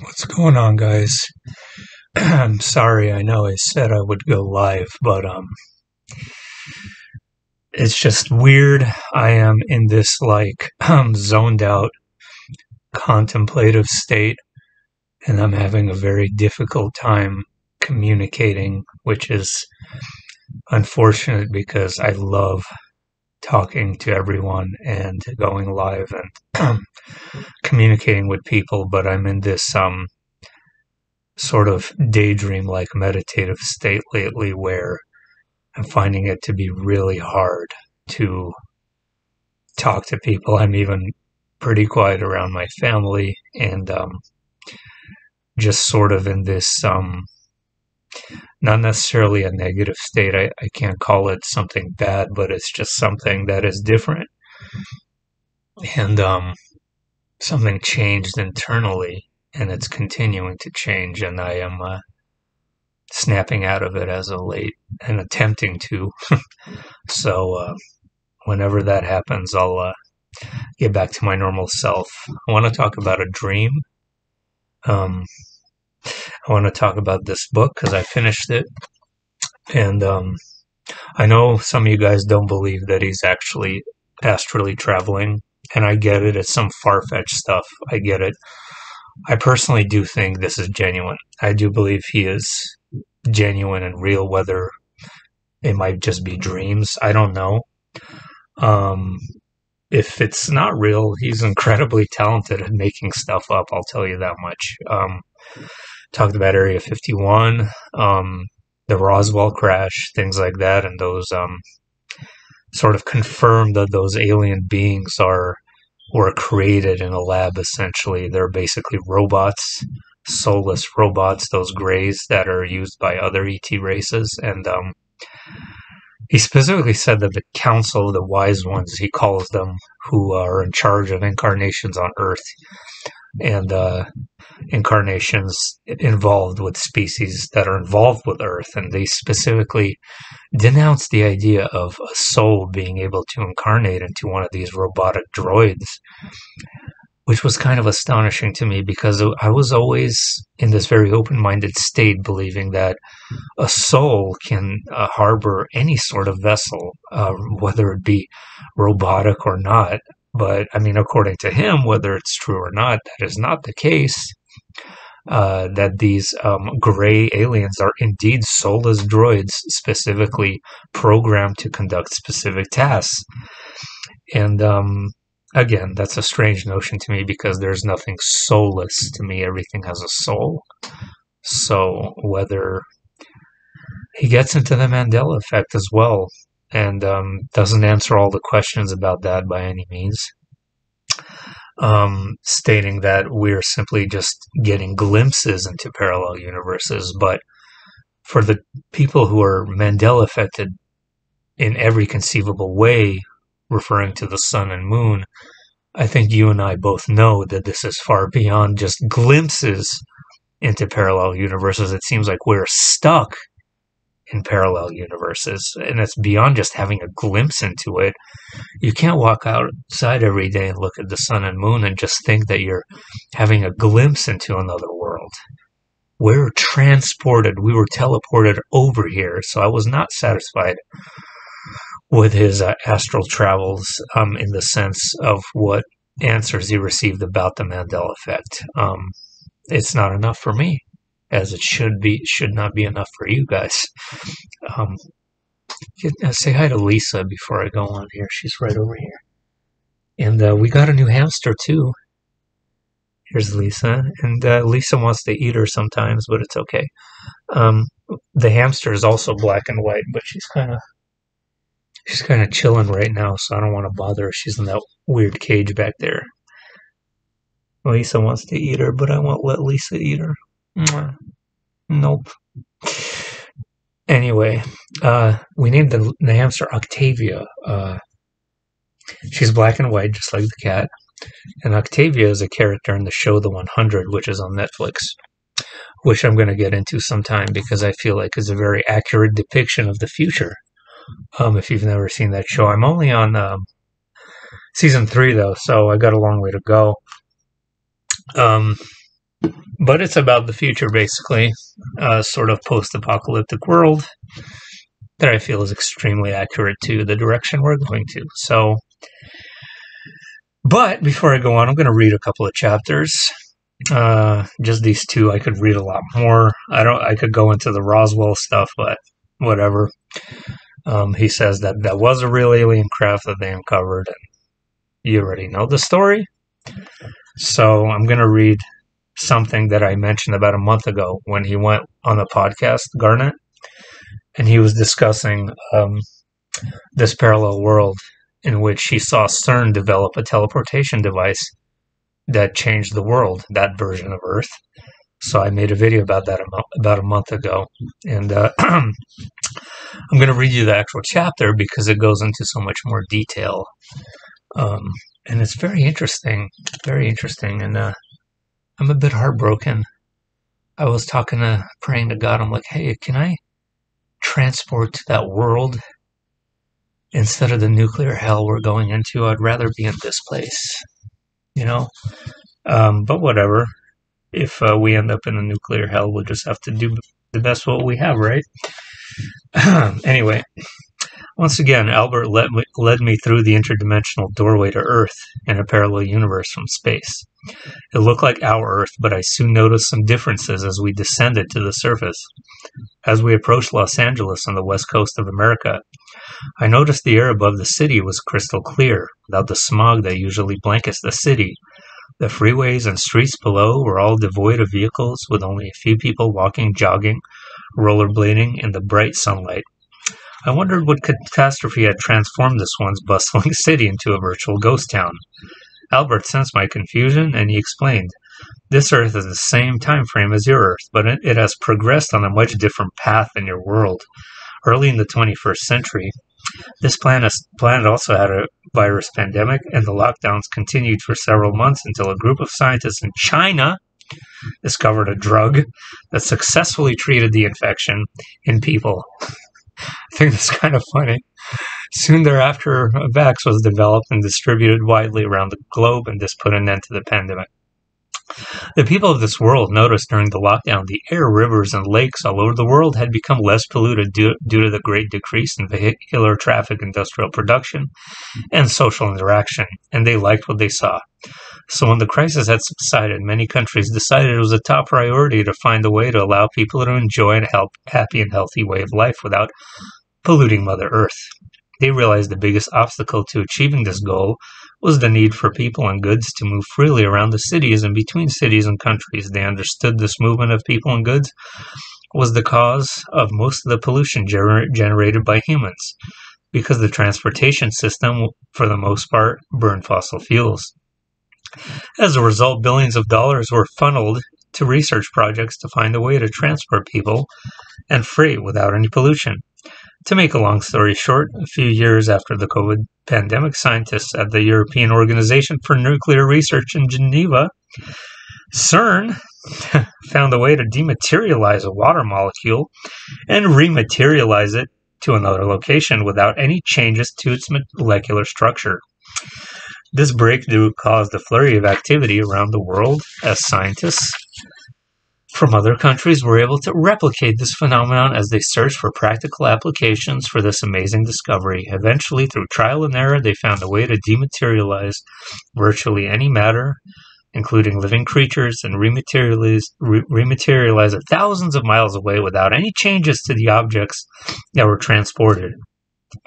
What's going on, guys? I'm sorry, I know I said I would go live, but it's just weird. I am in this zoned out contemplative state, and I'm having a very difficult time communicating, which is unfortunate because I love talking to everyone and going live and communicating with people, but I'm in this sort of daydream like meditative state lately where I'm finding it to be really hard to talk to people. I'm even pretty quiet around my family and just sort of in this not necessarily a negative state. I can't call it something bad, but it's just something that is different. And something changed internally and it's continuing to change, and I am snapping out of it as of late and attempting to. So whenever that happens, I'll get back to my normal self. I want to talk about a dream. Um, I want to talk about this book because I finished it, and I know some of you guys don't believe that he's actually astrally traveling, and I get it. It's some far-fetched stuff. I get it. I personally do think this is genuine. I do believe he is genuine and real, whether it might just be dreams. I don't know. Um, if it's not real, he's incredibly talented at making stuff up. I'll tell you that much. Talked about Area 51, the Roswell crash, things like that, and those sort of confirmed that those alien beings were created in a lab. Essentially, they're basically robots, soulless robots, those grays that are used by other ET races, and he specifically said that the Council of the Wise Ones, he calls them, who are in charge of incarnations on Earth and incarnations involved with species that are involved with Earth, and they specifically denounced the idea of a soul being able to incarnate into one of these robotic droids, which was kind of astonishing to me because I was always in this very open-minded state believing that a soul can harbor any sort of vessel, whether it be robotic or not. But, I mean, according to him, whether it's true or not, that is not the case. That these gray aliens are indeed soulless droids specifically programmed to conduct specific tasks. And again, that's a strange notion to me because there's nothing soulless to me. Everything has a soul. So whether he gets into the Mandela effect as well and doesn't answer all the questions about that by any means, stating that we're simply just getting glimpses into parallel universes. But for the people who are Mandela affected in every conceivable way, referring to the sun and moon, I think you and I both know that this is far beyond just glimpses into parallel universes. It seems like we're stuck in parallel universes, and it's beyond just having a glimpse into it. You can't walk outside every day and look at the sun and moon and just think that you're having a glimpse into another world. We're transported, we were teleported over here, so I was not satisfied with his astral travels in the sense of what answers he received about the Mandela effect. It's not enough for me, as it should not be enough for you guys. Say hi to Lisa before I go on here. She's right over here. And we got a new hamster too. Here's Lisa. And Lisa wants to eat her sometimes, but it's okay. The hamster is also black and white, but she's kind of chilling right now, so I don't want to bother her. She's in that weird cage back there. Lisa wants to eat her, but I won't let Lisa eat her. Nope. Anyway, we named the hamster Octavia. She's black and white, just like the cat. And Octavia is a character in the show The 100, which is on Netflix, which I'm going to get into sometime because I feel like it's a very accurate depiction of the future. If you've never seen that show, I'm only on season 3 though, so I got a long way to go. But it's about the future, basically, sort of post-apocalyptic world that I feel is extremely accurate to the direction we're going to. So, but before I go on, I'm going to read a couple of chapters. Just these two. I could read a lot more. I could go into the Roswell stuff, but whatever. He says that was a real alien craft that they uncovered, and you already know the story. So I'm going to read something that I mentioned about a month ago when he went on the podcast, Garnet, and he was discussing this parallel world in which he saw CERN develop a teleportation device that changed the world, that version of Earth. So I made a video about that about a month ago, and I'm going to read you the actual chapter because it goes into so much more detail, and it's very interesting, and I'm a bit heartbroken. I was praying to God. I'm like, hey, can I transport to that world instead of the nuclear hell we're going into? I'd rather be in this place, you know? But whatever. If we end up in a nuclear hell, we'll just have to do the best what we have, right? Anyway, once again, Albert led me through the interdimensional doorway to Earth in a parallel universe from space. It looked like our Earth, but I soon noticed some differences as we descended to the surface. As we approached Los Angeles on the west coast of America, I noticed the air above the city was crystal clear, without the smog that usually blankets the city. The freeways and streets below were all devoid of vehicles, with only a few people walking, jogging, rollerblading in the bright sunlight. I wondered what catastrophe had transformed this once bustling city into a virtual ghost town. Albert sensed my confusion, and he explained, "This Earth is the same time frame as your Earth, but it has progressed on a much different path than your world. Early in the 21st century, this planet also had a virus pandemic, and the lockdowns continued for several months until a group of scientists in China discovered a drug that successfully treated the infection in people." I think that's kind of funny. Soon thereafter, a vax was developed and distributed widely around the globe, and this put an end to the pandemic. The people of this world noticed during the lockdown the air, rivers, and lakes all over the world had become less polluted due to the great decrease in vehicular traffic, industrial production, and social interaction, and they liked what they saw. So when the crisis had subsided, many countries decided it was a top priority to find a way to allow people to enjoy a happy and healthy way of life without polluting Mother Earth. They realized the biggest obstacle to achieving this goal was the need for people and goods to move freely around the cities and between cities and countries. They understood this movement of people and goods was the cause of most of the pollution generated by humans, because the transportation system, for the most part, burned fossil fuels. As a result, billions of dollars were funneled to research projects to find a way to transport people and freight without any pollution. To make a long story short, a few years after the COVID pandemic, scientists at the European Organization for Nuclear Research in Geneva, CERN, found a way to dematerialize a water molecule and rematerialize it to another location without any changes to its molecular structure. This breakthrough caused a flurry of activity around the world as scientists from other countries were able to replicate this phenomenon as they searched for practical applications for this amazing discovery. Eventually, through trial and error, they found a way to dematerialize virtually any matter, including living creatures, and rematerialize it thousands of miles away without any changes to the objects that were transported.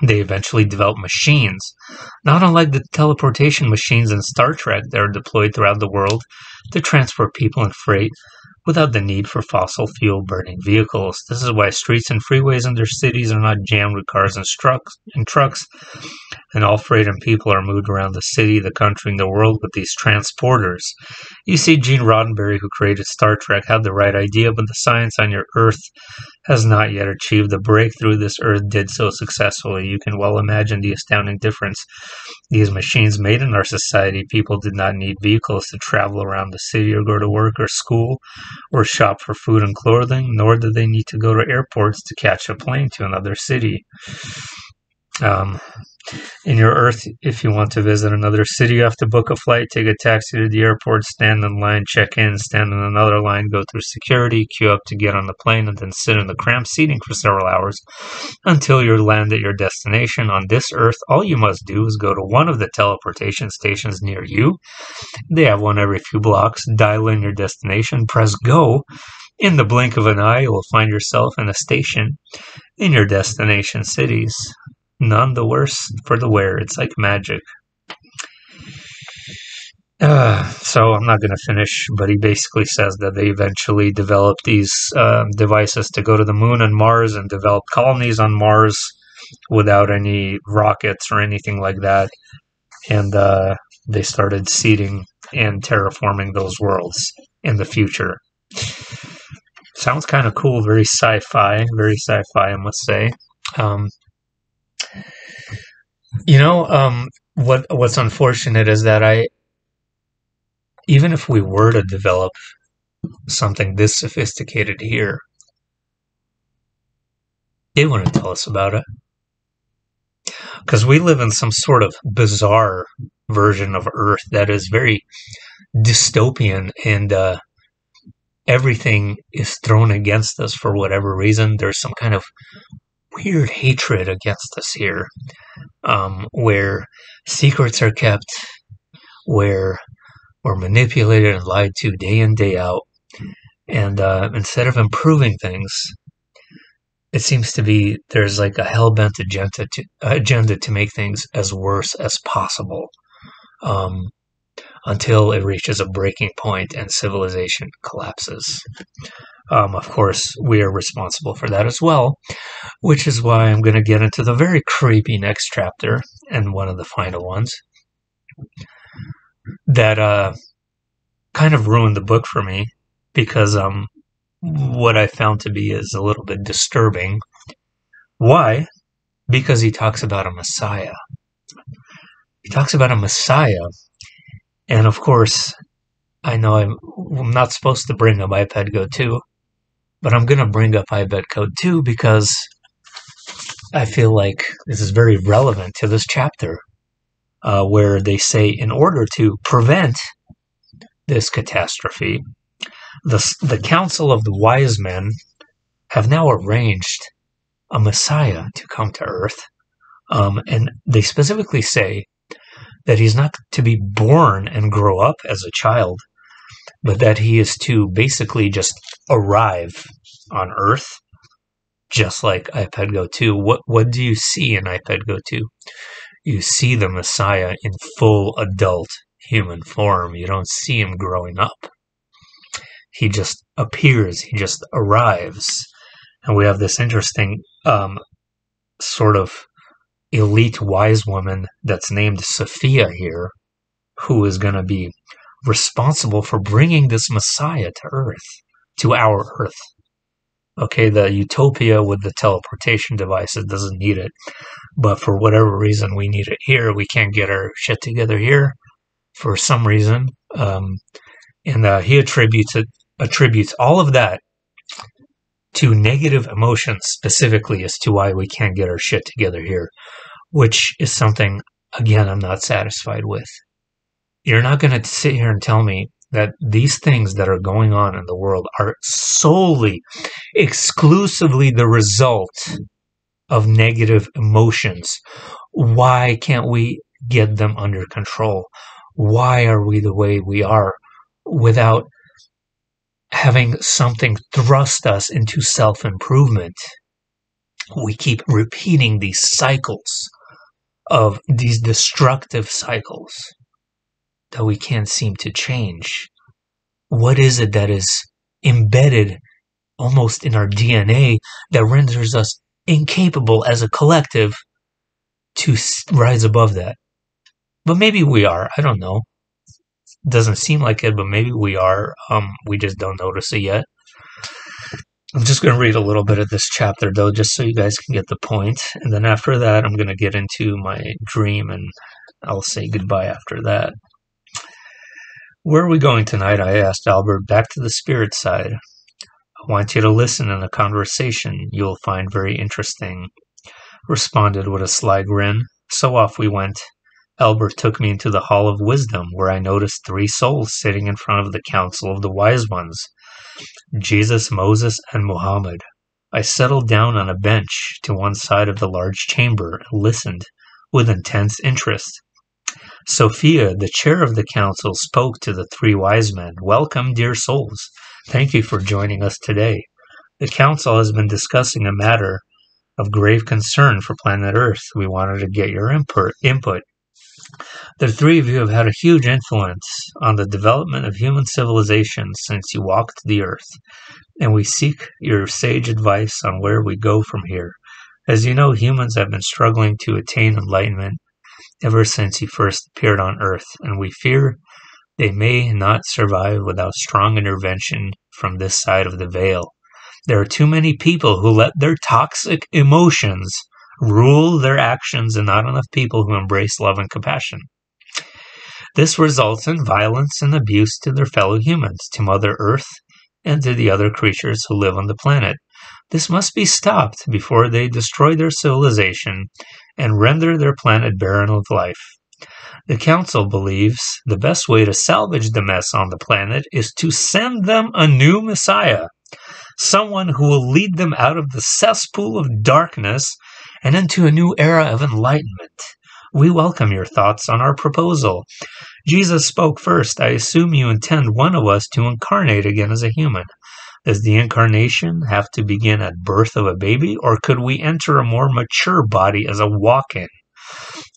They eventually developed machines, not unlike the teleportation machines in Star Trek that are deployed throughout the world to transport people and freight without the need for fossil fuel burning vehicles. This is why streets and freeways in their cities are not jammed with cars and trucks, and all freight and people are moved around the city, the country, and the world with these transporters. You see, Gene Roddenberry, who created Star Trek, had the right idea, but the science on your Earth has not yet achieved the breakthrough this Earth did so successfully. You can well imagine the astounding difference these machines made in our society. People did not need vehicles to travel around the city or go to work or school or shop for food and clothing, nor did they need to go to airports to catch a plane to another city. Um, in your Earth, if you want to visit another city, you have to book a flight, take a taxi to the airport, stand in line, check in, stand in another line, go through security, queue up to get on the plane, and then sit in the cramped seating for several hours until you land at your destination. On this Earth, all you must do is go to one of the teleportation stations near you. They have one every few blocks. Dial in your destination, press go. In the blink of an eye, you will find yourself in a station in your destination cities. None the worse for the wear. It's like magic. So I'm not going to finish, but he basically says that they eventually developed these devices to go to the moon and Mars and develop colonies on Mars without any rockets or anything like that. And they started seeding and terraforming those worlds in the future. Sounds kind of cool, very sci-fi, I must say. Um, what's unfortunate is that even if we were to develop something this sophisticated here, they wouldn't tell us about it. Because we live in some sort of bizarre version of Earth that is very dystopian, and everything is thrown against us for whatever reason. There's some kind of weird hatred against us here, where secrets are kept, where we're manipulated and lied to day in, day out. And instead of improving things, it seems to be there's like a hell-bent agenda to make things as worse as possible, until it reaches a breaking point and civilization collapses. Of course, we are responsible for that as well, which is why I'm going to get into the very creepy next chapter, and one of the final ones, that kind of ruined the book for me, because what I found to be is a little bit disturbing. Why? Because he talks about a Messiah. He talks about a Messiah, and of course, I know I'm not supposed to bring up iPad Go 2, but I'm going to bring up iPad Code 2 because I feel like this is very relevant to this chapter, where they say in order to prevent this catastrophe, the Council of the Wise Men have now arranged a Messiah to come to Earth, and they specifically say that he's not to be born and grow up as a child, but that he is to basically just arrive on Earth, just like iPad Go 2. What do you see in iPad Go 2? You see the Messiah in full adult human form. You don't see him growing up. He just appears. He just arrives. And we have this interesting sort of elite wise woman that's named Sophia here, who is going to be responsible for bringing this Messiah to Earth, to our Earth. Okay, the utopia with the teleportation devices doesn't need it, but for whatever reason we need it here. We can't get our shit together here for some reason, and he attributes all of that to negative emotions, specifically as to why we can't get our shit together here, which is something, again, I'm not satisfied with. You're not going to sit here and tell me that these things that are going on in the world are solely, exclusively the result of negative emotions. Why can't we get them under control? Why are we the way we are without having something thrust us into self-improvement? We keep repeating these cycles of these destructive cycles that we can't seem to change. What is it that is embedded almost in our DNA that renders us incapable as a collective to rise above that? But maybe we are. I don't know. Doesn't seem like it, but maybe we are. We just don't notice it yet. I'm just going to read a little bit of this chapter, though, just so you guys can get the point. And then after that, I'm going to get into my dream, and I'll say goodbye after that. Where are we going tonight? I asked Albert. Back to the spirit side. I want you to listen in a conversation you'll find very interesting. responded with a sly grin. So off we went. Albert took me into the Hall of Wisdom, where I noticed 3 souls sitting in front of the Council of the Wise Ones: Jesus, Moses, and Muhammad. I settled down on a bench to one side of the large chamber and listened with intense interest. Sophia, the chair of the council, spoke to the 3 wise men. Welcome, dear souls. Thank you for joining us today. The council has been discussing a matter of grave concern for planet Earth. We wanted to get your input. The 3 of you have had a huge influence on the development of human civilization since you walked the Earth, and we seek your sage advice on where we go from here. As you know, humans have been struggling to attain enlightenment ever since you first appeared on Earth, and we fear they may not survive without strong intervention from this side of the veil. There are too many people who let their toxic emotions rule their actions and not enough people who embrace love and compassion. This results in violence and abuse to their fellow humans, to Mother Earth, and to the other creatures who live on the planet. This must be stopped before they destroy their civilization and render their planet barren of life. The Council believes the best way to salvage the mess on the planet is to send them a new Messiah, someone who will lead them out of the cesspool of darkness and into a new era of enlightenment. We welcome your thoughts on our proposal. Jesus spoke first. I assume you intend one of us to incarnate again as a human. Does the incarnation have to begin at birth of a baby, or could we enter a more mature body as a walk-in?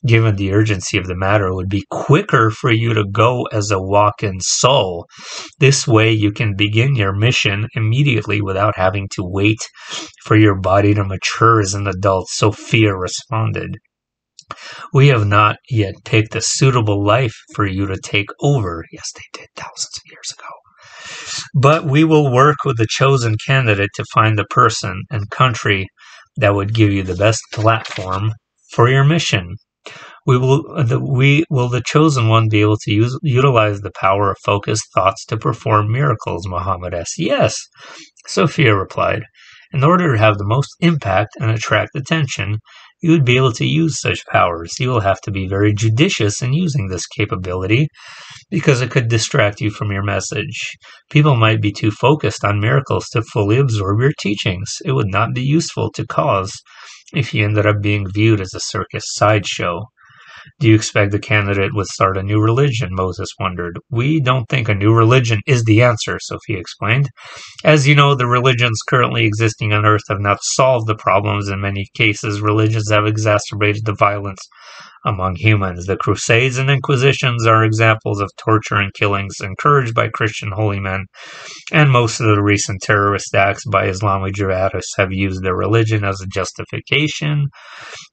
Given the urgency of the matter, it would be quicker for you to go as a walk-in soul. This way you can begin your mission immediately without having to wait for your body to mature as an adult, Sophia responded. We have not yet picked a suitable life for you to take over. Yes, they did thousands of years ago. But we will work with the chosen candidate to find the person and country that would give you the best platform for your mission. Will the chosen one be able to utilize the power of focused thoughts to perform miracles? Muhammad asked. Yes, Sophia replied. In order to have the most impact and attract attention, you would be able to use such powers. You will have to be very judicious in using this capability because it could distract you from your message. People might be too focused on miracles to fully absorb your teachings. It would not be useful to cause if you ended up being viewed as a circus sideshow. Do you expect the candidate would start a new religion? Moses wondered. We don't think a new religion is the answer, Sophia explained. As you know, the religions currently existing on Earth have not solved the problems. In many cases, religions have exacerbated the violence among humans. The Crusades and Inquisitions are examples of torture and killings encouraged by Christian holy men, and most of the recent terrorist acts by Islamic jihadists have used their religion as a justification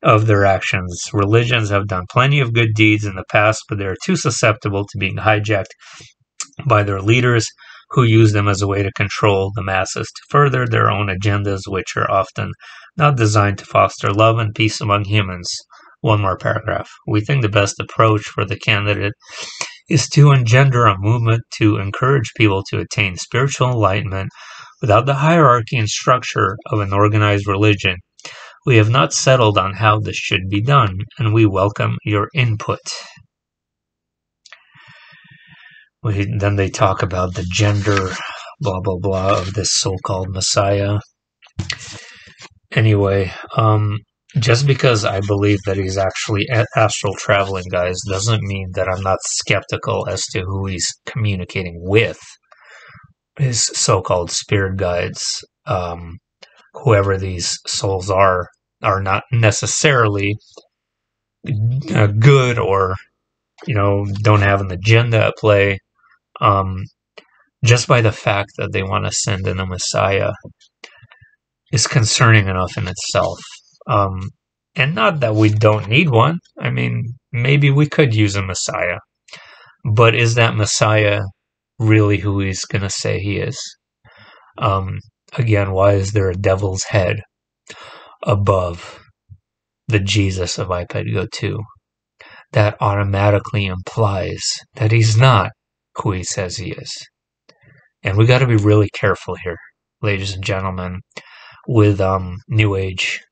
of their actions. Religions have done plenty of good deeds in the past, but they are too susceptible to being hijacked by their leaders, who use them as a way to control the masses to further their own agendas, which are often not designed to foster love and peace among humans. One more paragraph. We think the best approach for the candidate is to engender a movement to encourage people to attain spiritual enlightenment without the hierarchy and structure of an organized religion. We have not settled on how this should be done, and we welcome your input. Then they talk about the gender, blah, blah, blah, of this so-called Messiah. Anyway, just because I believe that he's actually astral traveling, guys, doesn't mean that I'm not skeptical as to who he's communicating with. His so-called spirit guides, whoever these souls are not necessarily good or, don't have an agenda at play. Just by the fact that they want to send in a Messiah is concerning enough in itself. And not that we don't need one. I mean, maybe we could use a Messiah. But is that Messiah really who he's going to say he is? Again, why is there a devil's head above the Jesus of iPad Go 2? That automatically implies that he's not who he says he is. And we got to be really careful here, ladies and gentlemen, with New Age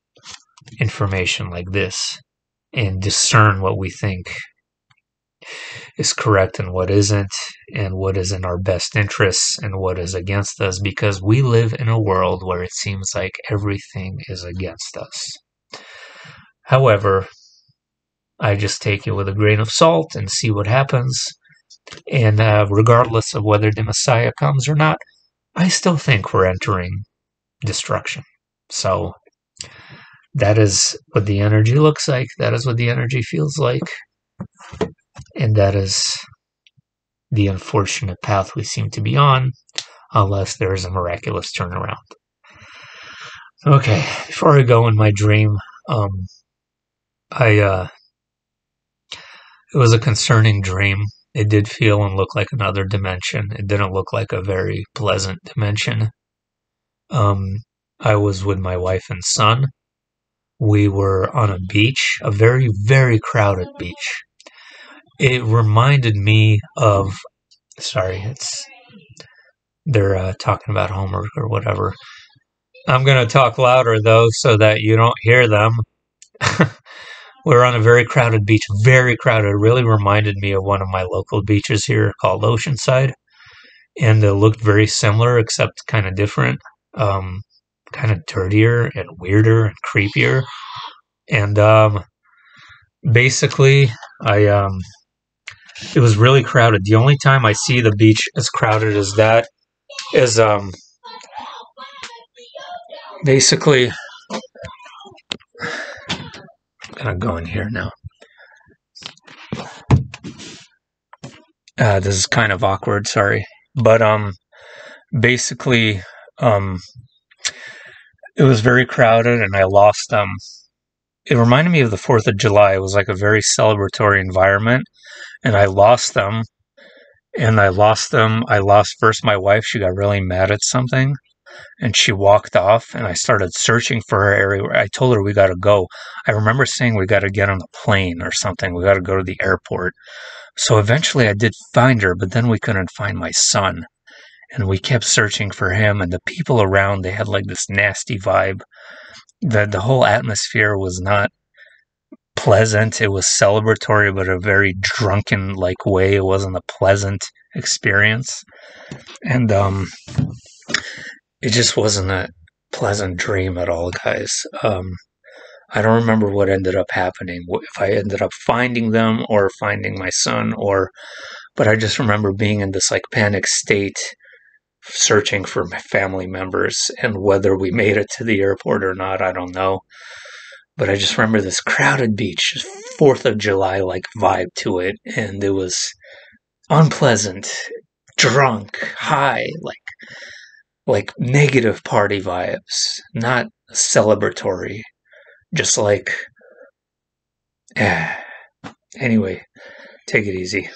information like this and discern what we think is correct and what isn't, and what is in our best interests and what is against us, because we live in a world where it seems like everything is against us. However, I just take it with a grain of salt and see what happens. And regardless of whether the Messiah comes or not, I still think we're entering destruction. So that is what the energy looks like. That is what the energy feels like. And that is the unfortunate path we seem to be on, unless there is a miraculous turnaround. Okay, before I go in my dream, it was a concerning dream. It did feel and look like another dimension. It didn't look like a very pleasant dimension. I was with my wife and son. We were on a beach, a very, very crowded beach. It reminded me of, they're talking about homework or whatever. I'm going to talk louder though so that you don't hear them. We're on a very crowded beach, very crowded. It really reminded me of one of my local beaches here called Oceanside. And it looked very similar, except kind of different. Kind of dirtier and weirder and creepier. And basically, it was really crowded. The only time I see the beach as crowded as that is basically, I'm gonna go in here now. This is kind of awkward, sorry. But basically, it was very crowded and I lost it reminded me of the 4th of July. It was like a very celebratory environment, and I lost them. I lost first my wife. She got really mad at something, and she walked off, and I started searching for her area. I told her we got to go. I remember saying we got to get on a plane or something. We got to go to the airport. So eventually I did find her, but then we couldn't find my son. And we kept searching for him, and the people around, they had like this nasty vibe. The whole atmosphere was not pleasant. It was celebratory, but a very drunken like way. It wasn't a pleasant experience, and it just wasn't a pleasant dream at all, guys. I don't remember what ended up happening. If I ended up finding them or finding my son, but I just remember being in this like panic state, searching for my family members, and whether we made it to the airport or not, I don't know. But I just remember this crowded beach, 4th of July like vibe to it, and it was unpleasant, drunk, high, like negative party vibes, not celebratory, just like anyway, take it easy.